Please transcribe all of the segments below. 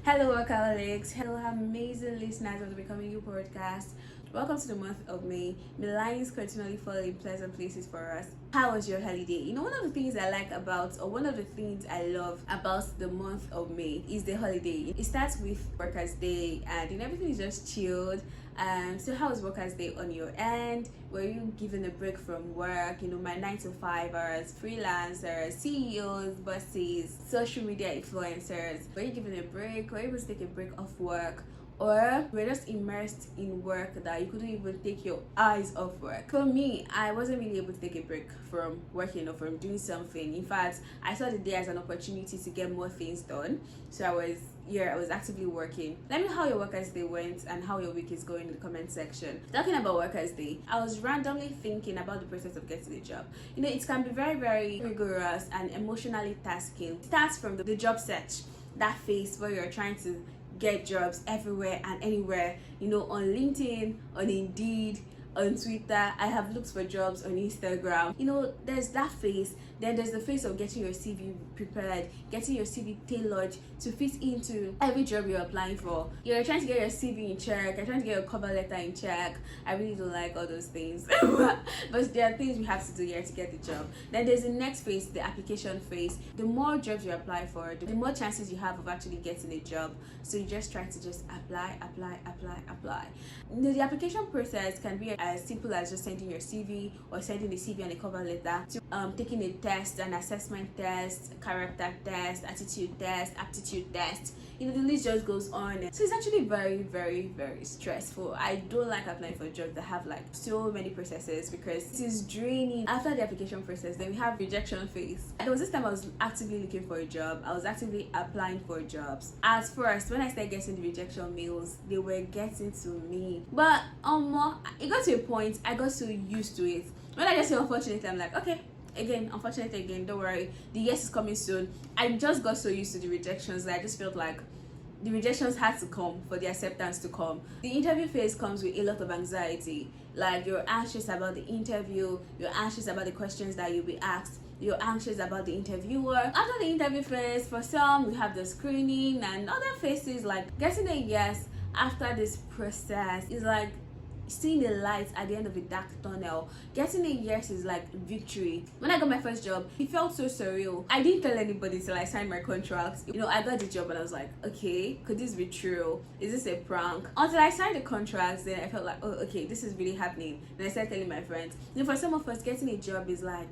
Hello, workaholics. Hello, amazing listeners of the Becoming You podcast. Welcome to the month of May. May lines continually fall in pleasant places for us. How was your holiday? One of the things I like about, or one of the things I love about the month of May is the holiday. It starts with Workers' Day, and everything is just chilled. So how was Workers' Day on your end? Were you given a break from work? My 9 to 5 hours, freelancers, CEOs, bosses, social media influencers. Were you given a break? Were you able to take a break off work? Or we're just immersed in work that you couldn't even take your eyes off work. For me, I wasn't really able to take a break from working or from doing something. In fact, I saw the day as an opportunity to get more things done. So I was actively working. Let me know how your Workers' Day went and how your week is going in the comment section. Talking about Workers' Day, I was randomly thinking about the process of getting a job. It can be very, very rigorous and emotionally tasking. It starts from the job search, that phase where you're trying to get jobs everywhere and anywhere, on LinkedIn, on Indeed, on Twitter. I have looked for jobs on Instagram. There's that phase. Then there's the phase of getting your CV prepared, getting your CV tailored to fit into every job you're applying for. You're trying to get your CV in check, you're trying to get your cover letter in check. I really don't like all those things. But there are things we have to do here to get the job. Then there's the next phase, the application phase. The more jobs you apply for, the more chances you have of actually getting a job. So you just try to just apply. The application process can be as simple as just sending your CV or sending the CV and a cover letter, to taking a test, an assessment test, character test, attitude test, aptitude test. The list just goes on. So it's actually very, very, very stressful. I don't like applying for jobs that have so many processes because it is draining. After the application process, then we have rejection phase. There was this time I was actively looking for a job. I was actively applying for jobs. At first, when I started getting the rejection mails, they were getting to me. But it got to a point I got so used to it. When I just say unfortunately, I'm like, okay, unfortunately again, don't worry, the yes is coming soon. I just got so used to the rejections that I just felt like the rejections had to come for the acceptance to come. The interview phase comes with a lot of anxiety. You're anxious about the interview, you're anxious about the questions that you'll be asked, you're anxious about the interviewer. After the interview phase, for some we have the screening, and other phases like getting a yes after this process is like seeing the light at the end of a dark tunnel. Getting a yes is like victory. When I got my first job, it felt so surreal. I didn't tell anybody till I signed my contract. I got the job and I was like, okay, could this be true? Is this a prank? Until I signed the contract, then I felt like, oh, okay, this is really happening. Then I started telling my friends. For some of us, getting a job is like,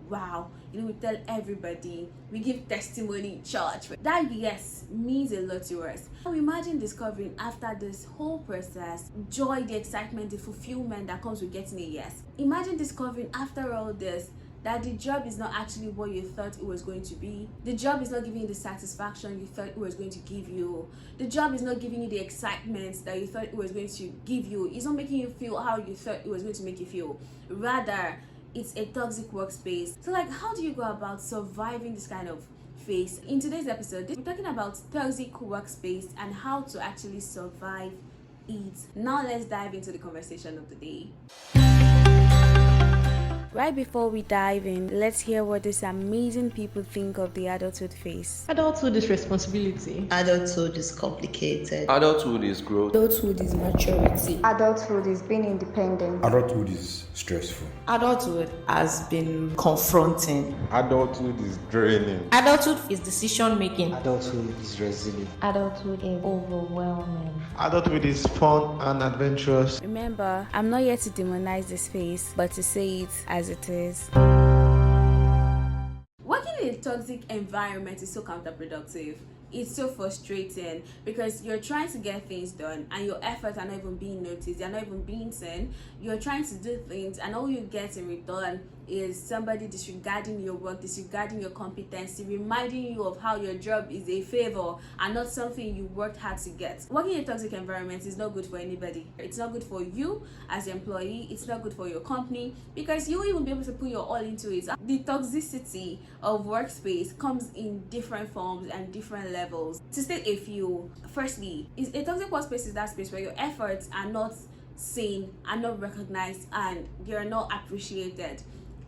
wow, we tell everybody, we give testimony in church. That yes means a lot to us. Now imagine discovering after this whole process, joy, the excitement, the fulfillment that comes with getting a yes. Imagine discovering after all this that the job is not actually what you thought it was going to be. The job is not giving you the satisfaction you thought it was going to give you. The job is not giving you the excitement that you thought it was going to give you. It's not making you feel how you thought it was going to make you feel. Rather, it's a toxic workspace. So how do you go about surviving this kind of phase? In today's episode, we're talking about toxic workspace and how to actually survive it. Now let's dive into the conversation of the day. Right before we dive in, let's hear what these amazing people think of the adulthood phase. Adulthood is responsibility. Adulthood is complicated. Adulthood is growth. Adulthood is maturity. Adulthood is being independent. Adulthood is stressful. Adulthood has been confronting. Adulthood is draining. Adulthood is decision making. Adulthood is resilient. Adulthood is overwhelming. Adulthood is fun and adventurous. Remember, I'm not here to demonize this phase, but to say it as it is. Working in a toxic environment is so counterproductive. It's so frustrating because you're trying to get things done and your efforts are not even being noticed, they're not even being seen. You're trying to do things and all you get in return is somebody disregarding your work, disregarding your competency, reminding you of how your job is a favor and not something you worked hard to get. Working in a toxic environment is not good for anybody. It's not good for you as an employee, it's not good for your company because you won't even be able to put your all into it. The toxicity of workspace comes in different forms and different levels. To state a few, firstly, a toxic workspace is that space where your efforts are not seen, are not recognized, and you're not appreciated.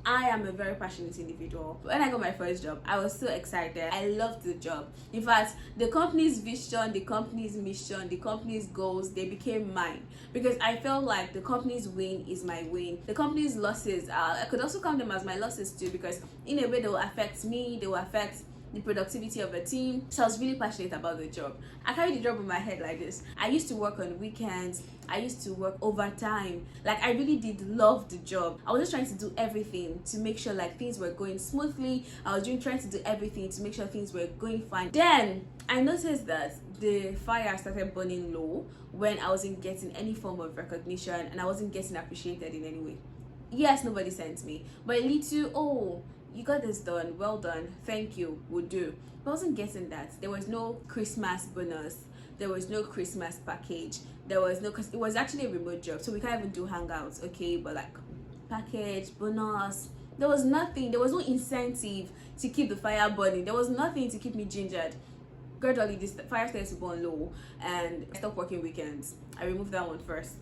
I am a very passionate individual. When I got my first job, I was so excited. I loved the job. In fact, the company's vision, the company's mission, the company's goals, they became mine because I felt like the company's win is my win. The company's losses, I could also count them as my losses too, because in a way they will affect me, they will affect the productivity of a team. So I was really passionate about the job. I carried the job in my head like this. I used to work on weekends. I used to work overtime. Like, I really did love the job. I was just trying to do everything to make sure like things were going smoothly. I was trying to do everything to make sure things were going fine. Then I noticed that the fire started burning low when I wasn't getting any form of recognition and I wasn't getting appreciated in any way. Yes, nobody sent me, but it lead to, oh, you got this done, well done, thank you, would do. But I wasn't getting that. There was no Christmas bonus, there was no Christmas package, there was no, because it was actually a remote job, so we can't even do hangouts, okay? But like package, bonus, there was nothing. There was no incentive to keep the fire burning. There was nothing to keep me gingered. Gradually this fire started to burn low and I stopped working weekends. I removed that one first.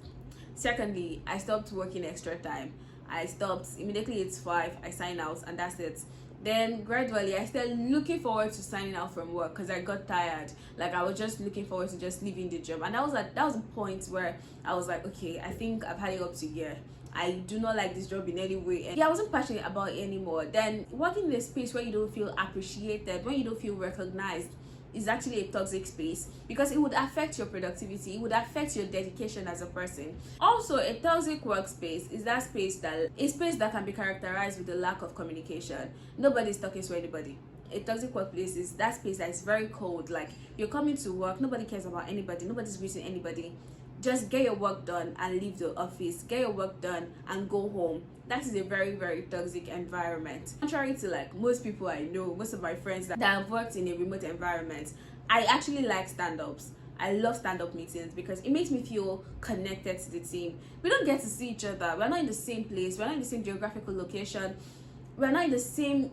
Secondly, I stopped working extra time. I stopped immediately. It's 5, I sign out, and that's it. Then gradually I started looking forward to signing out from work because I got tired. Like, I was just looking forward to just leaving the job, and that was a point where I was like, okay, I think I've had it up to here. I do not like this job in any way. And yeah, I wasn't passionate about it anymore. Then working in a space where you don't feel appreciated, when you don't feel recognized, is actually a toxic space because it would affect your productivity, it would affect your dedication as a person. Also, a toxic workspace is that space that can be characterized with a lack of communication. Nobody's talking to anybody. A toxic workplace is that space that is very cold. Like, you're coming to work, nobody cares about anybody, nobody's greeting anybody. Just get your work done and leave the office. Get your work done and go home. That is a very, very toxic environment. Contrary to like most people I know, most of my friends that have worked in a remote environment, I actually like stand-ups. I love stand-up meetings because it makes me feel connected to the team. We don't get to see each other. We're not in the same place. We're not in the same geographical location. We're not in the same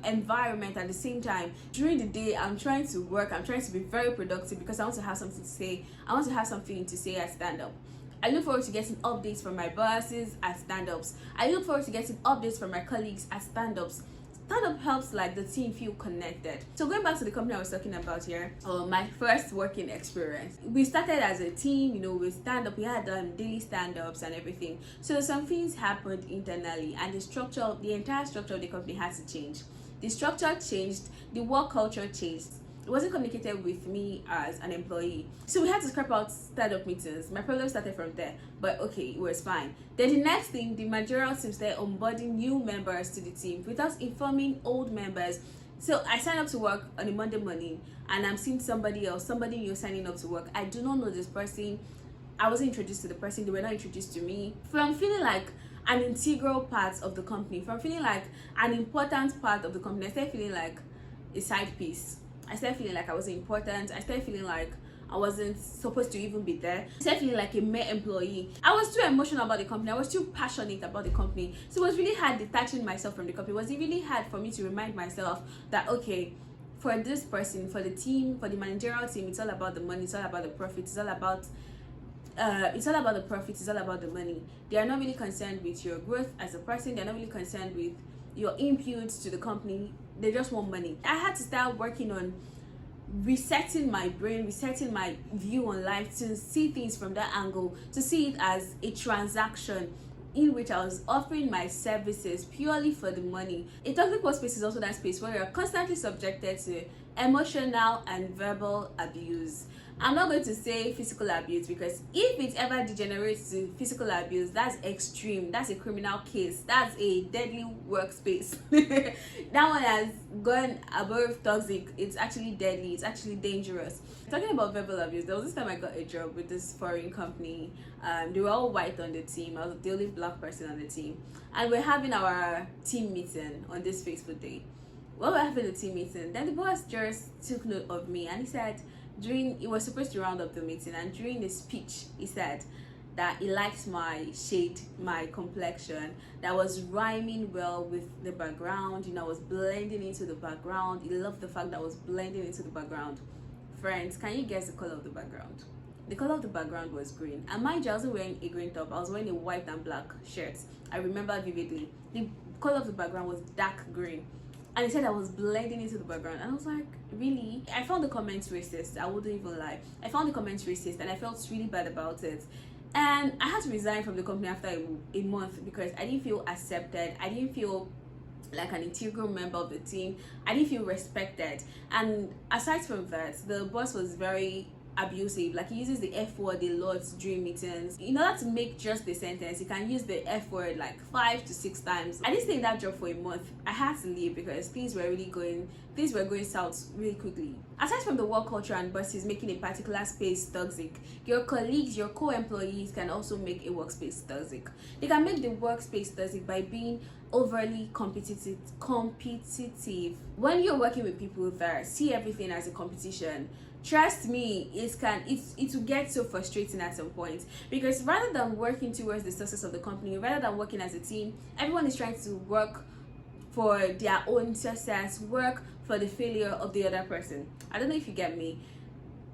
environment at the same time. During the day, I'm trying to work. I'm trying to be very productive because I want to have something to say. I want to have something to say at stand-up. I look forward to getting updates from my bosses at stand-ups. I look forward to getting updates from my colleagues at stand-ups. Stand-up helps like the team feel connected. So going back to the company I was talking about here, my first working experience. We started as a team, you know, with stand-up. We had daily stand-ups and everything. So some things happened internally and the entire structure of the company had to change. The structure changed, the work culture changed. It wasn't communicated with me as an employee. So we had to scrap out stand-up meetings. My problem started from there, but okay, it was fine. Then the next thing, the managerial team started onboarding new members to the team without informing old members. So I signed up to work on a Monday morning and I'm seeing somebody new signing up to work. I do not know this person. I wasn't introduced to the person. They were not introduced to me. From feeling like an integral part of the company, from feeling like an important part of the company, I started feeling like a side piece. I started feeling like I wasn't important. I started feeling like I wasn't supposed to even be there. I started feeling like a mere employee. I was too emotional about the company. I was too passionate about the company. So it was really hard detaching myself from the company. It was really hard for me to remind myself that, okay, for this person, for the team, for the managerial team, it's all about the money, it's all about the profit, it's all about the profit, it's all about the money. They are not really concerned with your growth as a person. They're not really concerned with your input to the company. They just want money. I had to start working on resetting my brain, resetting my view on life to see things from that angle, to see it as a transaction in which I was offering my services purely for the money. A toxic workspace is also that space where you're constantly subjected to emotional and verbal abuse. I'm not going to say physical abuse because if it ever degenerates to physical abuse, that's extreme. That's a criminal case. That's a deadly workspace. That one has gone above toxic. It's actually deadly. It's actually dangerous. Talking about verbal abuse, there was this time I got a job with this foreign company. They were all white on the team. I was the only black person on the team. And we're having our team meeting on this Facebook day. While we're having the team meeting, then the boss just took note of me and he said, he was supposed to round up the meeting, and during the speech he said that he liked my shade, my complexion, that was rhyming well with the background, you know, I was blending into the background. He loved the fact that I was blending into the background. Friends, can you guess the color of the background? The color of the background was green, and mind you, I wasn't wearing a green top. I was wearing a white and black shirt. I remember vividly. The color of the background was dark green, and he said I was blending into the background, and I was like, really? I found the comments racist. I wouldn't even lie. I found the comments racist, and I felt really bad about it. And I had to resign from the company after a month because I didn't feel accepted. I didn't feel like an integral member of the team. I didn't feel respected. And aside from that, the boss was very abusive. Like, he uses the F word a lot during meetings. In order to make just the sentence, he can use the F word like 5 to 6 times. I didn't stay in that job for a month. I had to leave because things were going south really quickly. Aside from the work culture and bosses making a particular space toxic, your colleagues, your co-employees can also make a workspace toxic. They can make the workspace toxic by being overly competitive. When you're working with people that see everything as a competition, trust me, it will get so frustrating at some point, because rather than working towards the success of the company, rather than working as a team, everyone is trying to work for their own success, work for the failure of the other person. I don't know if you get me.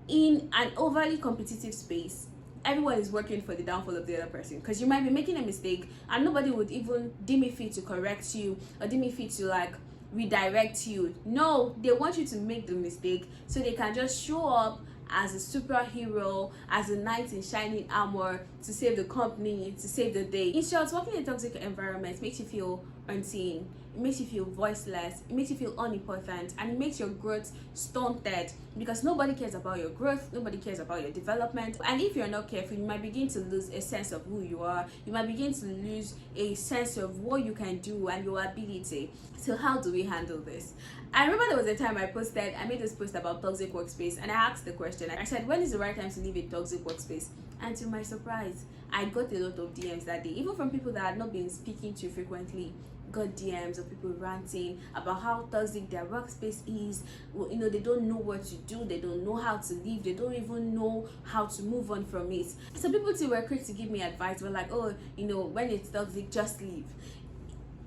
In an overly competitive space, everyone is working for the downfall of the other person, because you might be making a mistake and nobody would even deem it fit to correct you or deem it fit to like redirect you. No, they want you to make the mistake so they can just show up as a superhero, as a knight in shining armor to save the company, to save the day. In short, working in a toxic environment makes you feel unseen, it makes you feel voiceless, it makes you feel unimportant, and it makes your growth stunted, because nobody cares about your growth, nobody cares about your development. And if you're not careful, you might begin to lose a sense of who you are. You might begin to lose a sense of what you can do and your ability. So how do we handle this? I remember there was a time I made this post about toxic workspace, and I asked the question. I said, when is the right time to leave a toxic workspace? And to my surprise, I got a lot of DMs that day, even from people that had not been speaking to frequently. Got DMs of people ranting about how toxic their workspace is. You know, they don't know what to do, they don't know how to leave, they don't even know how to move on from it. So people too were quick to give me advice. Were like, oh, you know, when it's toxic, just leave.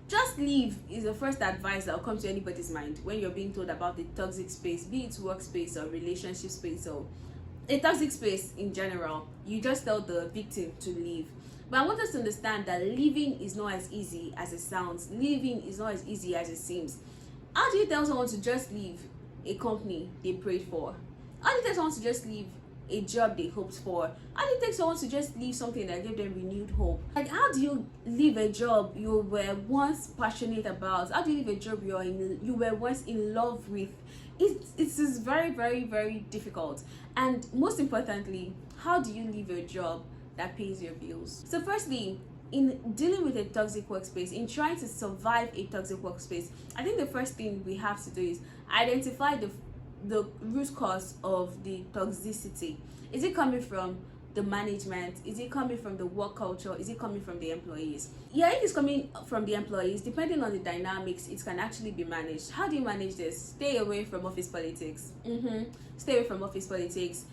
Just leave is the first advice that will come to anybody's mind when you're being told about the toxic space, be it workspace or relationship space or a toxic space in general. You just tell the victim to leave. But I want us to understand that leaving is not as easy as it sounds. Leaving is not as easy as it seems. How do you tell someone to just leave a company they prayed for? How do you tell someone to just leave a job they hoped for? How do you take someone to just leave something that gave them renewed hope? Like, how do you leave a job you were once passionate about? How do you leave a job you were once in love with? It is very, very, very difficult. And most importantly, how do you leave a job that pays your bills? So firstly, in dealing with a toxic workspace, in trying to survive a toxic workspace, I think the first thing we have to do is identify the root cause of the toxicity. Is it coming from the management? Is it coming from the work culture? Is it coming from the employees? Yeah, if it's coming from the employees, depending on the dynamics, it can actually be managed. How do you manage this? Stay away from office politics. Stay away from office politics.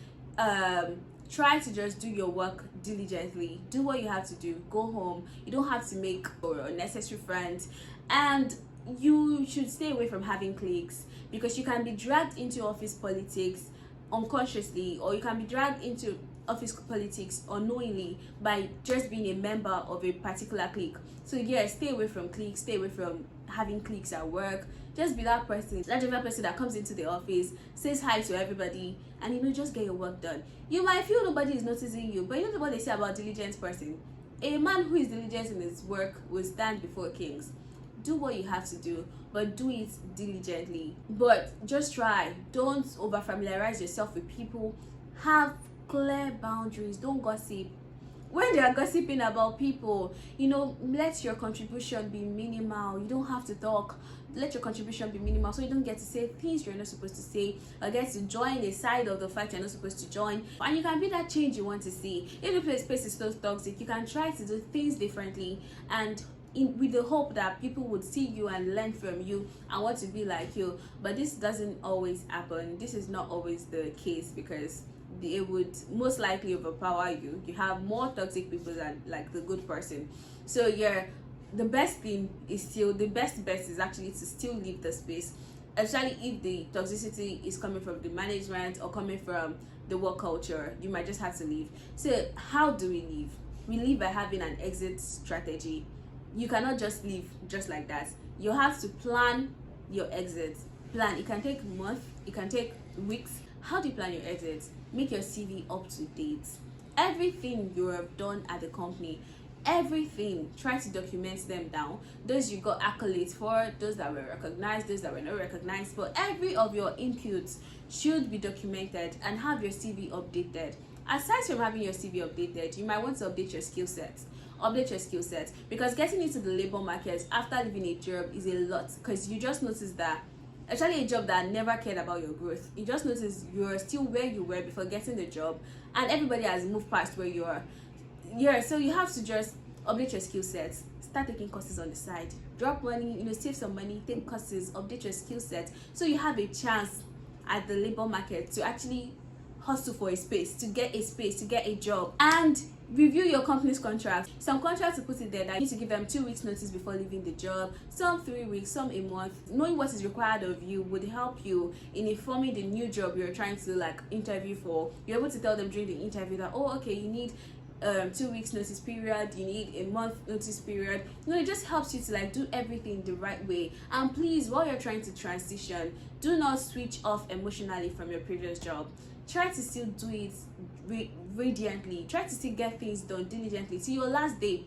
Try to just do your work diligently. Do what you have to do. Go home. You don't have to make unnecessary friends, and you should stay away from having cliques, because you can be dragged into office politics unconsciously, or you can be dragged into office politics unknowingly by just being a member of a particular clique. So yeah, stay away from cliques, stay away from having cliques at work. Just be that person, that different person that comes into the office, says hi to everybody, and you know, just get your work done. You might feel nobody is noticing you, but you know what they say about diligent person? A man who is diligent in his work will stand before kings. Do what you have to do, but do it diligently. But just try. Don't over familiarize yourself with people. Have clear boundaries. Don't gossip. When they are gossiping about people, you know, let your contribution be minimal. You don't have to talk. Let your contribution be minimal, so you don't get to say things you're not supposed to say, or get to join a side of the fight you're not supposed to join. And you can be that change you want to see. If the space is so toxic, you can try to do things differently, and with the hope that people would see you and learn from you and want to be like you. But this doesn't always happen. This is not always the case, because it would most likely overpower you. You have more toxic people than like the good person. So yeah, the best bet is actually to still leave the space, especially if the toxicity is coming from the management or coming from the work culture. You might just have to leave. So how do we leave? We leave by having an exit strategy. you cannot just leave just like that. You have to plan your exit. Plan. It can take months, it can take weeks. How do you plan your exit? Make your CV up to date. Everything you have done at the company, everything, try to document them down. Those you got accolades for, those that were recognized, those that were not recognized, but every of your inputs should be documented and have your CV updated. Aside from having your CV updated, you might want to update your skill set. Update your skill set, because getting into the labor market after leaving a job is a lot, because you just notice that, actually, a job that never cared about your growth, you just notice you're still where you were before getting the job, and everybody has moved past where you are. Yeah, so you have to just update your skill sets, start taking courses on the side, drop money, save some money, take courses, update your skill set, so you have a chance at the labor market to actually hustle for a space, to get a job. And review your company's contract. Some contracts will put it there that you need to give them 2 weeks notice before leaving the job, some 3 weeks, some a month. Knowing what is required of you would help you in informing the new job you're trying to interview for. You're able to tell them during the interview that, oh, okay, you need 2 weeks notice period, you need a month notice period. It just helps you to do everything the right way. And please, while you're trying to transition, do not switch off emotionally from your previous job. Try to still do it radiantly. Try to still get things done diligently till your last day.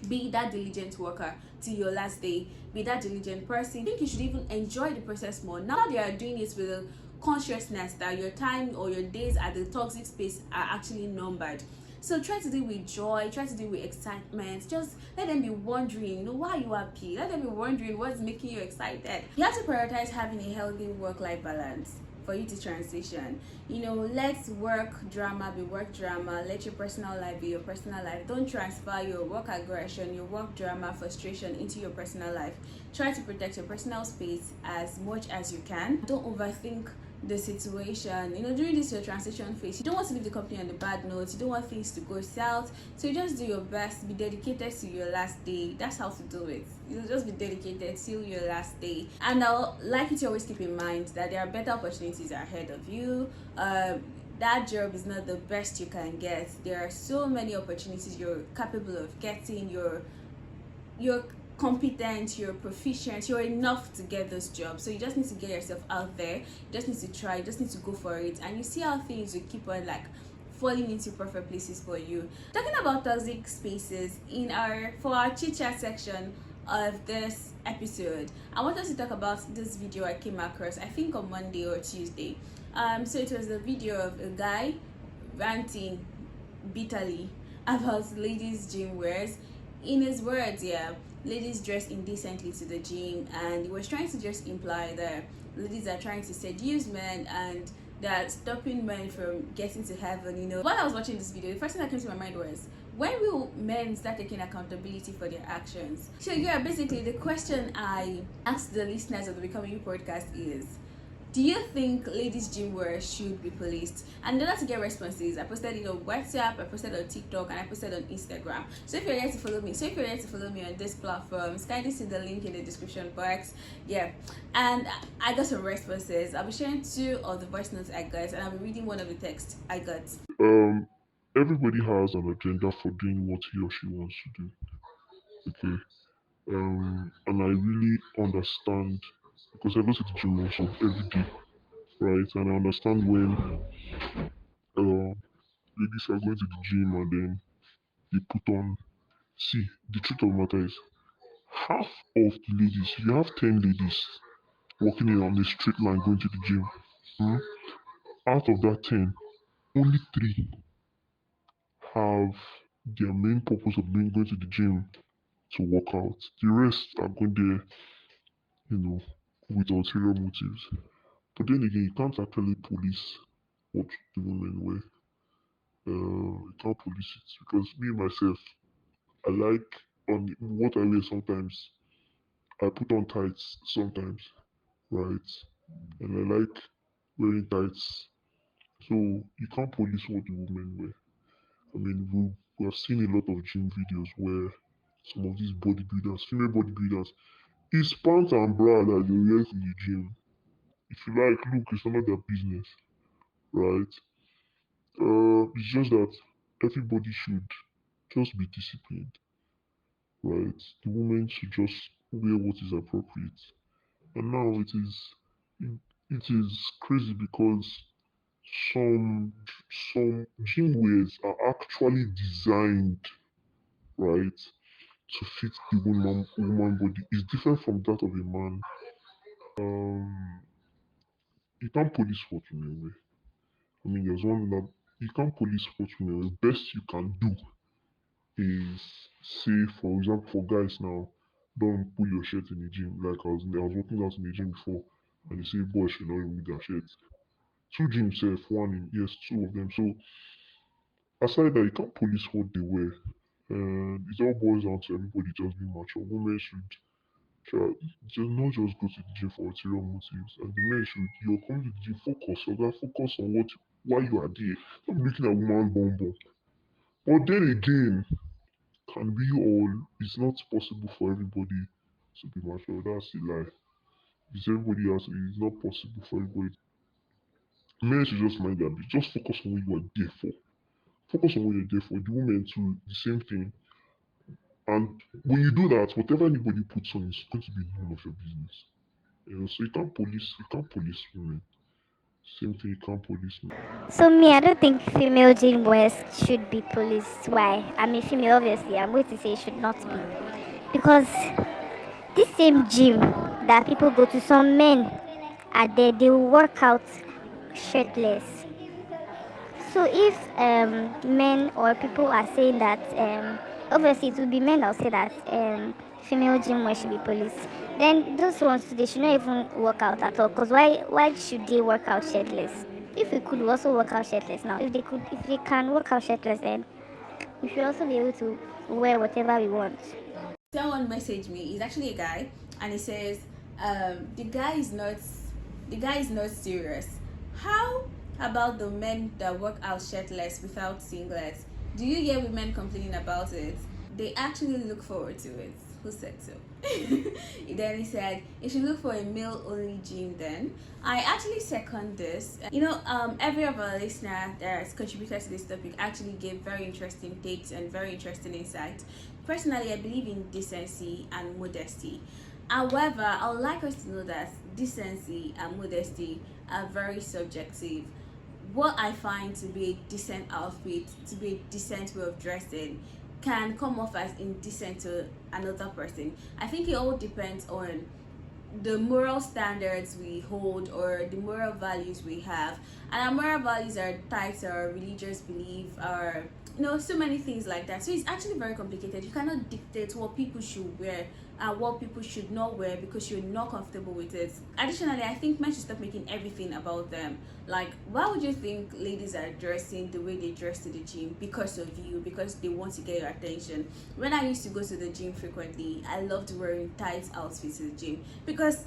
Be that diligent worker till your last day. Be that diligent person. I think you should even enjoy the process more. Now they are doing it with a consciousness that your time or your days at the toxic space are actually numbered. So try to do it with joy, try to do it with excitement. Just let them be wondering, why are you happy? Let them be wondering what's making you excited. You have to prioritize having a healthy work-life balance for you to transition. Let work drama be work drama. Let your personal life be your personal life. Don't transfer your work aggression, your work drama, frustration into your personal life. Try to protect your personal space as much as you can. Don't overthink the situation. During this your transition phase, you don't want to leave the company on the bad note. You don't want things to go south, so you just do your best. Be dedicated to your last day. That's how to do it. Just be dedicated till your last day. And I'll like you to always keep in mind that there are better opportunities ahead of you. That job is not the best you can get. There are so many opportunities you're capable of getting. You're competent, you're proficient, you're enough to get this job. So you just need to get yourself out there. You just need to try, you just need to go for it, and you see how things will keep on falling into perfect places for you. Talking about toxic spaces, for our chit chat section of this episode, I want us to talk about this video I came across, I think on Monday or Tuesday. So it was a video of a guy ranting bitterly about ladies' gym wears. In his words, ladies dress indecently to the gym, and he was trying to just imply that ladies are trying to seduce men and they're stopping men from getting to heaven. While I was watching this video, the first thing that came to my mind was, when will men start taking accountability for their actions? So basically the question I asked the listeners of the Becoming You podcast is, do you think ladies' gym wear should be policed? And in order to get responses, I posted it on WhatsApp, I posted on TikTok, and I posted on Instagram. So if you're ready to follow me, on this platform, kindly see the link in the description box. And I got some responses. I'll be sharing 2 of the voice notes I got, and I'll be reading one of the texts I got. Everybody has an agenda for doing what he or she wants to do. Okay. And I really understand, because I go to the gym also every day, right? And I understand when ladies are going to the gym and then they put on. See, the truth of the matter is, half of the ladies, you have 10 ladies walking in on a straight line going to the gym. Hmm? Out of that 10, only 3 have their main purpose of going to the gym to work out. The rest are going there, with ulterior motives. But then again, you can't actually police what the women wear. You can't police it, because me myself, I like, on what I wear sometimes. I put on tights sometimes, right? And I like wearing tights. So you can't police what the women wear. I mean, we have seen a lot of gym videos where some of these bodybuilders, female bodybuilders, it's pants and bra that they wear to the gym. If you like, look, it's none of their business, right? It's just that everybody should just be disciplined. right? The woman should just wear what is appropriate. And now it, it is crazy because some some gym wears are actually designed, right, to fit the woman body. It's different from that of a man. Um, you can't police what women wear. I mean, there's one that you can't police what women wear. Best you can do is say, for example, for guys now, don't pull your shirt in the gym. Like I was working out in the gym before, and they say boys should not remove their shirts. Two gyms, one in yes, two of them. So aside that, you can't police what they wear. And it all boils down to everybody just being mature. Women should just not just go to the gym for ulterior motives, and the men should you're coming to the gym, focus on that, focus on what why you are there. Not looking at woman bum bum. But then again, can we all? It's not possible for everybody to be mature. That's a lie. It's everybody else. It's not possible for everybody. Men should just mind their business. Just focus on what you are there for. Focus on what you're there for. The women too, the same thing. And when you do that, whatever anybody puts on is going to be none of your business. So you can't police women. Same thing, you can't police men. So me, I don't think female gym wears should be policed. Why? I'm a female, obviously. I'm going to say it should not be. Because this same gym that people go to, some men are there, they will work out shirtless. So if men or people are saying that, obviously it will be men that will say that female gym wear should be policed. Then those ones they should not even work out at all. Cause why should they work out shirtless? If we could also work out shirtless now, if they can work out shirtless, then we should also be able to wear whatever we want. Someone messaged me. He's actually a guy, and he says, "The guy is not serious. How about the men that work out shirtless without singlets? Do you hear women complaining about it? They actually look forward to it. Who said so?" Then he said, "You should look for a male-only gym." Then I actually second this. Every of our listener that has contributed to this topic actually gave very interesting takes and very interesting insights. Personally, I believe in decency and modesty. However, I would like us to know that decency and modesty are very subjective. What I find to be a decent outfit, to be a decent way of dressing, can come off as indecent to another person. I think it all depends on the moral standards we hold or the moral values we have, and our moral values are tied to our religious belief, or so many things like that. So it's actually very complicated. You cannot dictate what people should wear and what people should not wear because you're not comfortable with it. Additionally, I think men should stop making everything about them. Like, why would you think ladies are dressing the way they dress to the gym? Because of you, because they want to get your attention. When I used to go to the gym frequently, I loved wearing tight outfits to the gym because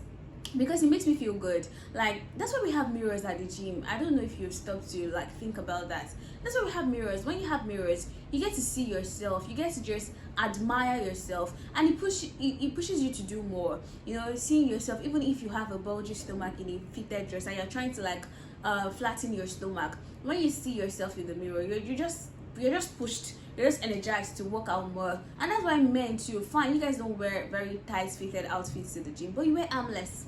it makes me feel good. Like, that's why we have mirrors at the gym. I don't know if you've stopped to think about that. That's why we have mirrors. When you have mirrors, you get to see yourself, you get to just admire yourself, and it pushes you to do more. Seeing yourself, even if you have a bulgy stomach in a fitted dress and you're trying to flatten your stomach, when you see yourself in the mirror, you're just pushed, you're just energized to work out more. And that's why men too, fine, you guys don't wear very tight fitted outfits to the gym, but you wear armless.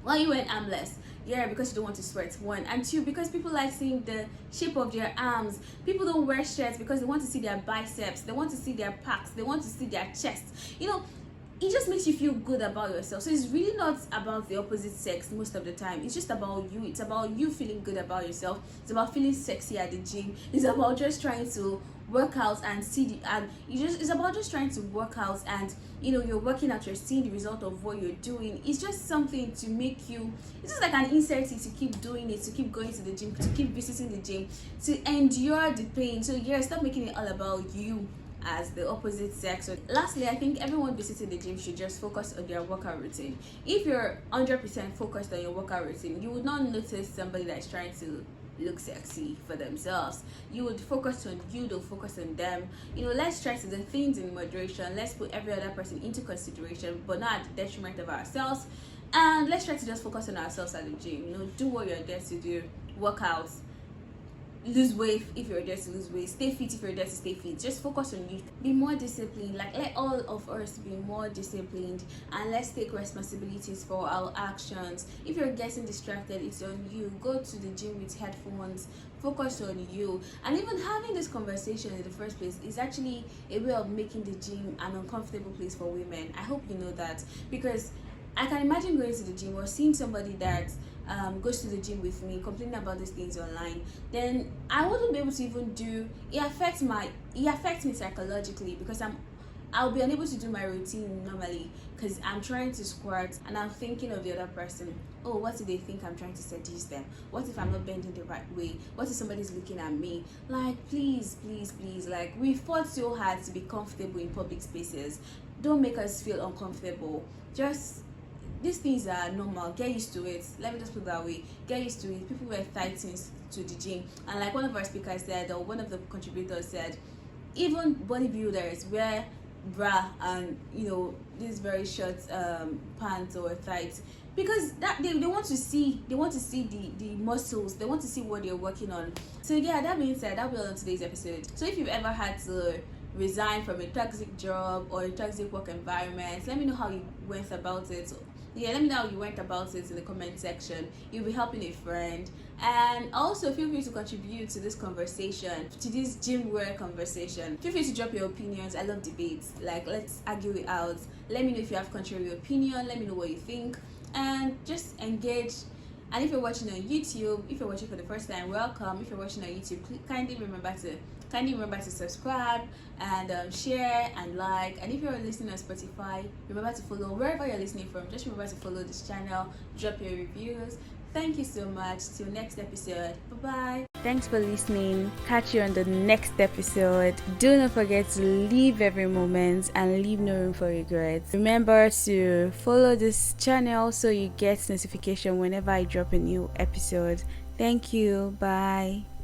Why you wear armless? Yeah, because you don't want to sweat, one. And two, because people like seeing the shape of their arms. People don't wear shirts because they want to see their biceps, they want to see their packs, they want to see their chest. It just makes you feel good about yourself. So it's really not about the opposite sex most of the time. It's just about you. It's about you feeling good about yourself. It's about feeling sexy at the gym. It's about just trying to work out and it's about just trying to work out, and you're working out, you're seeing the result of what you're doing. It's just something to make you, it's just like an incentive to keep doing it, to keep going to the gym, to keep visiting the gym, to endure the pain. So yeah, stop making it all about you as the opposite sex. So lastly, I think everyone visiting the gym should just focus on their workout routine. If you're 100% focused on your workout routine, you would not notice somebody that's trying to look sexy for themselves. You would focus on you, don't focus on them. Let's try to do things in moderation. Let's put every other person into consideration, but not at the detriment of ourselves. And let's try to just focus on ourselves at the gym. Do what you're there to do. Work out, lose weight if you're there to lose weight, stay fit if you're there to stay fit. Just focus on you. Be more disciplined. Like, let all of us be more disciplined, and let's take responsibilities for our actions. If you're getting distracted, it's on you. Go to the gym with headphones, focus on you. And even having this conversation in the first place is actually a way of making the gym an uncomfortable place for women. I hope you know that, because I can imagine going to the gym or seeing somebody that goes to the gym with me complaining about these things online. Then I wouldn't be able to even do it. Affects me psychologically, because I'll be unable to do my routine normally because I'm trying to squat and I'm thinking of the other person. Oh, what do they think I'm trying to seduce them? What if I'm not bending the right way? What if somebody's looking at me? Like, please, like, we fought so hard to be comfortable in public spaces. Don't make us feel uncomfortable. Just, these things are normal. Get used to it. Let me just put it that way. Get used to it. People wear tight things to the gym, and like one of our speakers said, or one of the contributors said, even bodybuilders wear bra and these very short pants or tights, because that they want to see the muscles. They want to see what they're working on. So yeah, that being said, that'll be all on today's episode. So if you've ever had to resign from a toxic job or a toxic work environment, let me know how you went about it. Yeah, let me know how you went about it in the comment section. You'll be helping a friend. And also feel free to contribute to this conversation, to this gym wear conversation. Feel free to drop your opinions. I love debates. Like, let's argue it out. Let me know if you have contrary opinion. Let me know what you think, and just engage. And if you're watching on YouTube, if you're watching for the first time, welcome. If you're watching on YouTube, kindly remember to subscribe and share and like. And if you're listening on Spotify, remember to follow. Wherever you're listening from, just remember to follow this channel, drop your reviews. Thank you so much. Till next episode. Bye-bye. Thanks for listening. Catch you on the next episode. Do not forget to live every moment and leave no room for regrets. Remember to follow this channel so you get notification whenever I drop a new episode. Thank you. Bye.